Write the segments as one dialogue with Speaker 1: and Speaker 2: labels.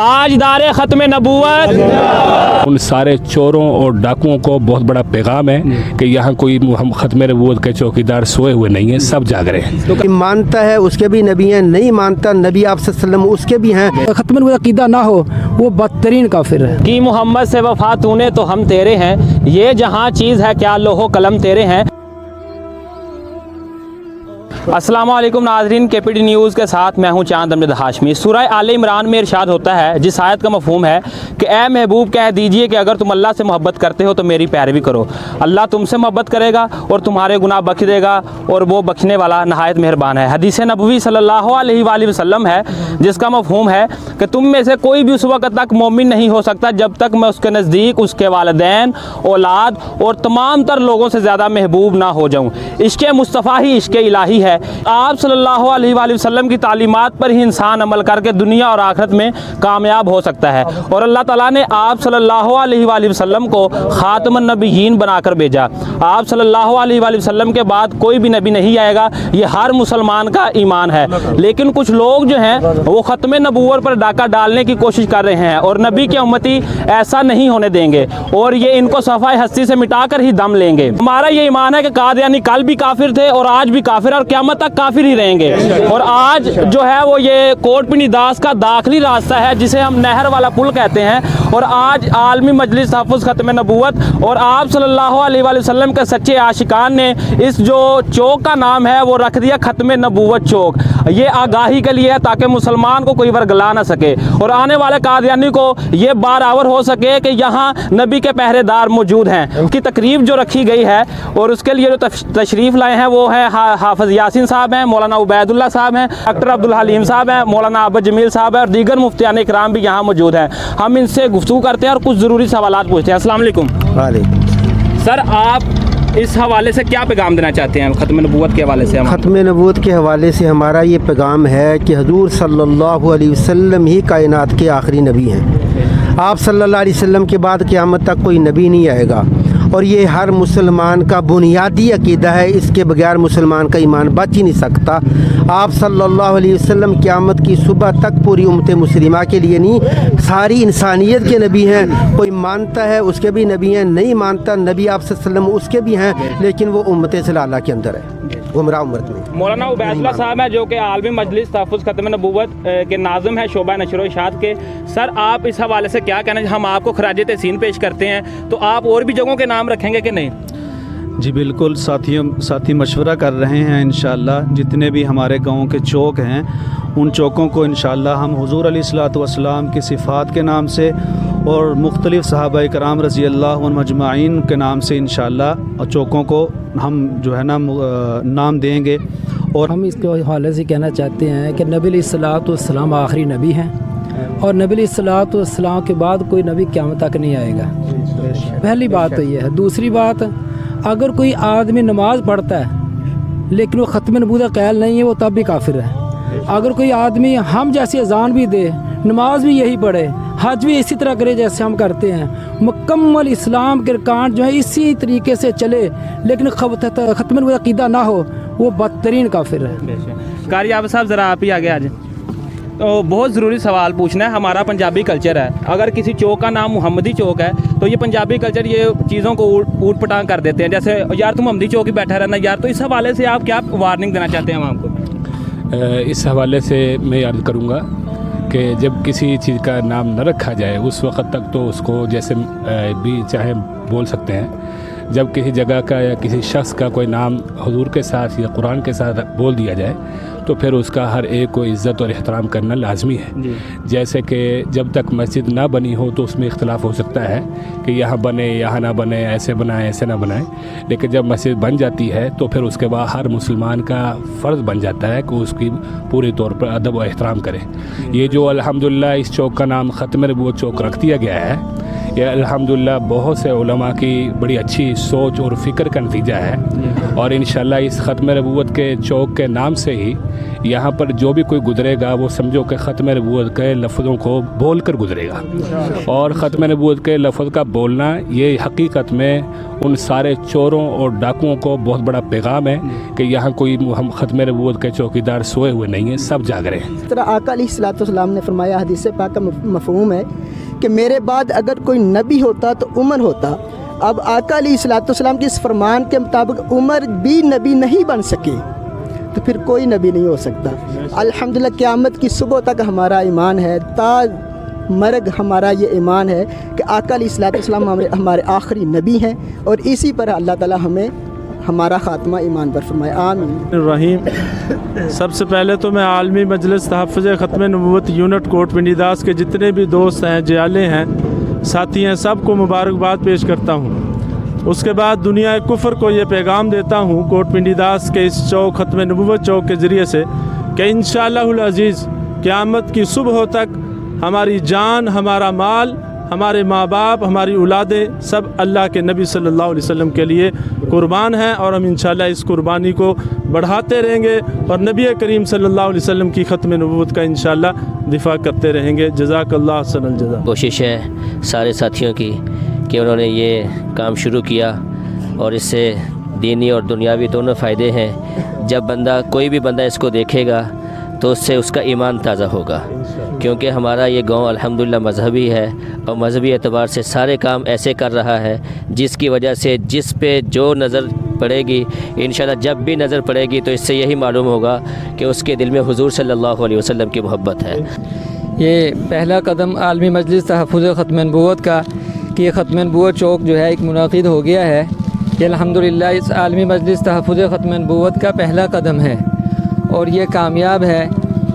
Speaker 1: ताजदार ख़त्म नबूवत।
Speaker 2: उन सारे चोरों और डाकुओं को बहुत बड़ा पैगाम है कि यहाँ कोई हम ख़त्म नबूवत के चौकीदार सोए हुए नहीं हैं, सब जाग रहे हैं।
Speaker 3: तो मानता है उसके भी नबी हैं, नहीं मानता नबी आप सल्लल्लाहु अलैहि वसल्लम उसके भी हैं।
Speaker 4: ख़त्म नबूवत अक़ीदा ना हो वो बदतरीन काफिर है।
Speaker 1: कि मोहम्मद से वफ़ा तूने तो हम तेरे हैं, ये जहाँ चीज़ है क्या लोहो कलम तेरे हैं। अस्सलामु अलैकुम नाज़रीन, केपीडी न्यूज़ के साथ मैं हूं चांद अहमद हाशमी। सूरह आले इमरान में इरशाद होता है, जिस आयत का मफ़हूम है कि ए महबूब कह दीजिए कि अगर तुम अल्लाह से मोहब्बत करते हो तो मेरी पैरवी करो। अल्लाह तुमसे मोहब्बत करेगा और तुम्हारे गुनाह बख्श देगा और वो बख्शने वाला नहायत मेहरबान है। हदीस नबवी सल्लल्लाहु अलैहि वसल्लम है, जिसका मफ़हूम है कि तुम में से कोई भी उस वक़्त तक मोमिन नहीं हो सकता जब तक मैं उसके नज़दीक उसके वालिदैन, औलाद और तमाम तर लोगों से ज़्यादा महबूब ना हो जाऊँ। इश्क़ मुस्तफ़ा ही इश्क़ इलाही है। आप सल्लल्लाहु अलैहि वसल्लम की तालीमात पर ही इंसान अमल करके दुनिया और आखिरत में कामयाब हो सकता है। और अल्लाह ताला ने आप सल्लल्लाहु अलैहि वसल्लम को ख़ातमुन नबिय्यीन बनाकर भेजा। आप सल्लल्लाहु अलैहि वसल्लम के बाद कोई भी नबी नहीं आएगा, ये हर मुसलमान का ईमान है। लेकिन कुछ लोग जो हैं वो ख़त्म नबूवत पर डाका डालने की कोशिश कर रहे हैं और नबी के उम्मती ऐसा नहीं होने देंगे और ये इनको सफ़ाए हस्ती से मिटाकर ही दम लेंगे। हमारा ये ईमान है कि कादियानी कल भी काफिर थे और आज भी काफिर और क़यामत तक काफिर ही रहेंगे। और आज जो है वो ये कोटपिनी दास का दाखिली रास्ता है जिसे हम नहर वाला पुल कहते हैं। और आज आलमी मजलिस तहफ़्फ़ुज़ ख़त्म नबूवत और आप सल्लल्लाहु अलैहि वसल्लम के सच्चे आशिकान ने इस जो चौक का नाम है वो रख दिया ख़त्म नबूवत चौक। ये आगाही के लिए है ताकि मुसलमान को कोई वर्गला ना सके और आने वाले कादियानी को ये बारावर हो सके कि यहाँ नबी के पहरेदार मौजूद हैं। उनकी तकरीब जो रखी गई है और उसके लिए जो तशरीफ़ लाए हैं वो है हाफ़िज़ यासीन साहब हैं, मौलाना उबैदुल्लाह साहब हैं, डॉक्टर अब्दुल हलीम साहब हैं, मौलाना अब्बा जमील साहब हैं और दीगर मुफ्तियान इकराम भी यहाँ मौजूद हैं। हम इनसे गुफ्तगू करते हैं और कुछ ज़रूरी सवालात पूछते हैं। अस्सलाम वालेकुम।
Speaker 3: वालेकुम
Speaker 1: सर, आप इस हवाले से क्या पैगाम देना चाहते हैं ख़त्म नबूवत के हवाले से?
Speaker 3: ख़त्म नबूवत के हवाले से हमारा ये पैगाम है कि हुज़ूर सल्लल्लाहु अलैहि वसल्लम ही कायनात के आखिरी नबी हैं। आप सल्लल्लाहु अलैहि वसल्लम के बाद क़यामत तक कोई नबी नहीं आएगा और ये हर मुसलमान का बुनियादी अकीदा है। इसके बगैर मुसलमान का ईमान बच ही नहीं सकता। आप सल्लल्लाहु अलैहि वसल्लम क़यामत की सुबह तक पूरी उम्मत मुस्लिमा के लिए नहीं, सारी इंसानियत के नबी हैं। कोई मानता है उसके भी नबी हैं, नहीं मानता नबी आप सल्लल्लाहु अलैहि वसल्लम उसके भी हैं, लेकिन वो उम्मत सलाला के अंदर है, गुमराह उम्मत में।
Speaker 1: मौलाना उबैदुल्लाह साहब हैं जो कि आलमी मजलिस तहफ़्फ़ुज़ ख़त्म नबूवत के नाज़िम है शोबा नशर व इशाअत के। सर, आप इस हवाले से क्या कहना? हम आपको खराज तहसीन पेश करते हैं तो आप और भी जगहों के नाम रखेंगे कि नहीं?
Speaker 5: जी बिल्कुल, साथी मशवरा कर रहे हैं। इंशाअल्लाह जितने भी हमारे गाँव के चौक हैं उन चौकों को इंशाअल्लाह हम हुज़ूर अलैहिस्सलातु वस्सलाम की सिफ़ात के नाम से और मुख्तलिफ़ सहाबा कराम रज़ी अल्लाह अन्हुम अजमाइन के नाम से इंशाअल्लाह चौकों को हम जो है ना नाम देंगे। और
Speaker 4: हम इसके हवाले से कहना चाहते हैं कि नबी अलैहिस्सलातु वस्सलाम आखिरी नबी हैं और नबी अलैहिस्सलातु वस्सलाम के बाद कोई नबी क़यामत तक नहीं आएगा। पहली बात तो ये है। दूसरी बात, अगर कोई आदमी नमाज़ पढ़ता है लेकिन वो ख़त्म नबूवत क़ाइल नहीं है वो तब भी काफिर है। अगर कोई आदमी हम जैसी अज़ान भी दे, नमाज भी यही पढ़े, हज भी इसी तरह करे जैसे हम करते हैं, मुकम्मल इस्लाम के अरकान जो है इसी तरीके से चले, लेकिन ख़त्म नबूवत अक़ीदा ना हो, वो बदतरीन काफिर है।
Speaker 1: कारी आब साहब, ज़रा आप ही आगे आज। तो बहुत ज़रूरी सवाल पूछना है। हमारा पंजाबी कल्चर है, अगर किसी चौक का नाम मुहम्मदी चौक है तो ये पंजाबी कल्चर ये चीज़ों को ऊट पटांग कर देते हैं, जैसे यार तुम मुहम्मदी चौक ही बैठा रहना यार। तो इस हवाले से आप क्या वार्निंग देना चाहते हैं आपको?
Speaker 2: इस हवाले से मैं याद करूँगा कि जब किसी चीज़ का नाम न रखा जाए उस वक़्त तक तो उसको जैसे भी चाहे बोल सकते हैं। जब किसी जगह का या किसी शख्स का कोई नाम हुजूर के साथ या कुरान के साथ बोल दिया जाए तो फिर उसका हर एक को इज़्ज़त और एहतराम करना लाजमी है। जैसे कि जब तक मस्जिद ना बनी हो तो उसमें इख्तलाफ हो सकता है कि यहाँ बने यहाँ ना बने, ऐसे बनाए ऐसे ना बनाए, लेकिन जब मस्जिद बन जाती है तो फिर उसके बाद हर मुसलमान का फ़र्ज़ बन जाता है कि उसकी पूरे तौर पर अदब और एहतराम करे। ये जो अल्हम्दुलिल्लाह इस चौक का नाम ख़त्म नबूवत चौक रख दिया गया है, ये अल्हम्दुलिल्लाह बहुत से उलमा की बड़ी अच्छी सोच और फ़िक्र का नतीजा है। और इंशाअल्लाह इस ख़त्म नबूवत के चौक के नाम से ही यहाँ पर जो भी कोई गुज़रेगा वो समझो कि ख़त्म नबूवत के लफ्ज़ों को बोल कर गुज़रेगा। और ख़त्म नबूवत के लफ्ज़ का बोलना ये हकीकत में उन सारे चोरों और डाकुओं को बहुत बड़ा पैगाम है कि यहाँ कोई हम ख़त्म नबूवत के चौकीदार सोए हुए नहीं हैं, सब जाग रहे हैं।
Speaker 6: इस तरह आका अलैहिस्सलाम ने फरमाया, हदीस पाक का मफ़हूम है कि मेरे बाद अगर कोई नबी होता तो उमर होता। अब आका अलैहिस्सलाम के इस फरमान के मुताबिक उमर भी नबी नहीं बन सके तो फिर कोई नबी नहीं हो सकता। अल्हम्दुलिल्लाह क़यामत की सुबह तक हमारा ईमान है, मर्ग हमारा ये ईमान है कि आका अलैहिस्सलाम हमारे आखिरी नबी हैं और इसी पर अल्लाह ताला हमें हमारा ख़ात्मा ईमान पर फरमाए, आमीन।
Speaker 7: रहीम। सबसे पहले तो मैं आलमी मजलिस तहफ़्फ़ुज़ ख़त्म नबूवत यूनिट कोट पिंडी दास के जितने भी दोस्त हैं, जियाले हैं, साथी हैं, सबको मुबारकबाद पेश करता हूँ। उसके बाद दुनिया कुफ्र को ये पैगाम देता हूँ कोट पिंडी दास के इस चौक ख़त्म नबूवत चौक के ज़रिए से कि इंशाअल्लाहुल अज़ीज़ क़यामत की सुबह तक हमारी जान, हमारा माल, हमारे माँ बाप, हमारी औलादें सब अल्लाह के नबी सल्लल्लाहु अलैहि वसल्लम के लिए कुर्बान हैं और हम इंशाअल्लाह इस कुर्बानी को बढ़ाते रहेंगे और नबी करीम सल्लल्लाहु अलैहि वसल्लम की ख़त्म नबूवत का इंशाअल्लाह दिफा करते रहेंगे। जज़ाकल्लाह अहसनल जज़ा।
Speaker 8: कोशिश है सारे साथियों की कि उन्होंने ये काम शुरू किया और इससे दीनी और दुनियावी दोनों फ़ायदे हैं। जब बंदा कोई भी बंदा इसको देखेगा तो उससे उसका ईमान ताज़ा होगा, क्योंकि हमारा ये गांव अल्हम्दुलिल्लाह मज़हबी है और मज़हबी एतबार से सारे काम ऐसे कर रहा है जिसकी वजह से जिस पे जो नज़र पड़ेगी इंशाअल्लाह जब भी नज़र पड़ेगी तो इससे यही मालूम होगा कि उसके दिल में हुज़ूर सल्लल्लाहु अलैहि वसल्लम की मोहब्बत है।
Speaker 4: ये पहला कदम आलमी मजलिस तहफ़्फ़ुज़ ख़त्म नबूवत का कि ये ख़त्म नबूवत चौक जो है एक मुनाक़िद हो गया है। ये अल्हम्दुलिल्लाह इस आलमी मजलिस तहफ़्फ़ुज़ ख़त्म नबूवत का पहला कदम है और ये कामयाब है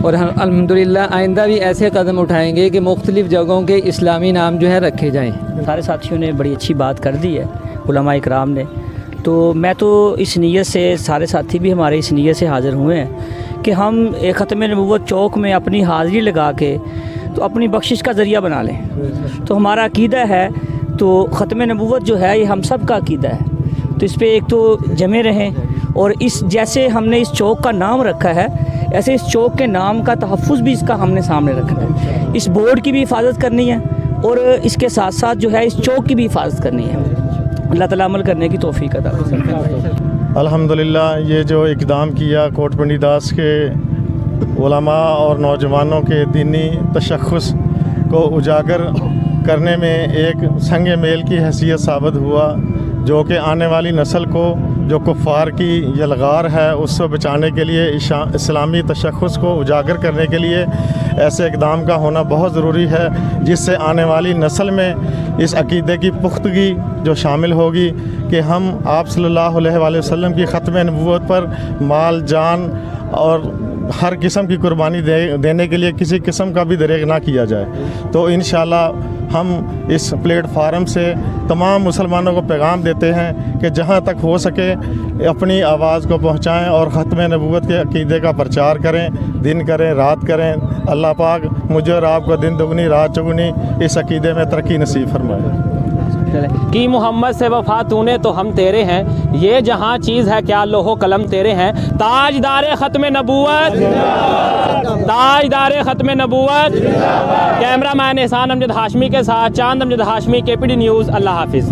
Speaker 4: और हम अल्हम्दुलिल्लाह आइंदा भी ऐसे कदम उठाएंगे कि मुख्तलिफ़ जगहों के इस्लामी नाम जो है रखे जाएँ।
Speaker 9: सारे साथियों ने बड़ी अच्छी बात कर दी है, उलमा इकराम ने। तो मैं तो इस नीयत से, सारे साथी भी हमारे इस नीयत से हाज़िर हुए हैं कि हम एक ख़त्म नबूवत चौक में अपनी हाज़िरी लगा के तो अपनी बख्शिश का ज़रिया बना लें। तो हमारा अक़ीदा है, तो ख़त्म नबूवत जो है ये हम सब का अक़ीदा है, तो इस पर एक तो जमे रहें और इस जैसे हमने इस चौक का नाम रखा है ऐसे इस चौक के नाम का तहफ़्फ़ुज़ भी इसका हमने सामने रखना है। इस बोर्ड की भी हिफाजत करनी है और इसके साथ साथ जो है इस चौक की भी हिफाजत करनी है। अल्लाह ताला अमल करने की तौफ़ीक़ अता फरमाए।
Speaker 7: अल्हम्दुलिल्लाह ये जो इक़दाम किया कोट पिंडी दास के उलमा और नौजवानों के दीनी तशख़्ख़ुस को उजागर करने में एक संग मेल की हैसियत साबित हुआ, जो कि आने वाली नस्ल को जो कुफ़ार की यलगार है उससे बचाने के लिए इस्लामी तशख़्ख़ुस को उजागर करने के लिए ऐसे इक़दाम का होना बहुत ज़रूरी है, जिससे आने वाली नस्ल में इस अक़ीदे की पुख्तगी जो शामिल होगी कि हम आप सल्लल्लाहु अलैहि वसल्लम की ख़त्म नबूवत पर माल, जान और हर किस्म की कुर्बानी देने के लिए किसी किस्म का भी दरेग ना किया जाए। तो इंशाअल्लाह हम इस प्लेटफार्म से तमाम मुसलमानों को पैगाम देते हैं कि जहाँ तक हो सके अपनी आवाज़ को पहुँचाएँ और ख़त्म नबूवत के अक़ीदे का प्रचार करें, दिन करें, रात करें। अल्लाह पाक मुझे और आपको दिन दुगनी रात चौगुनी इस अक़ीदे में तरक्की नसीब फरमाए।
Speaker 1: कि मोहम्मद से वफ़ा तूने तो हम तेरे हैं, ये जहाँ चीज़ है क्या लोहो कलम तेरे हैं। ताजदारे ख़त्म नबूवत, ताजदारे ख़त्म नबूवत। कैमरा मैन एहसान अमजद हाशमी के साथ चांद अमजद हाशमी, KPD न्यूज़। अल्लाह हाफिज़।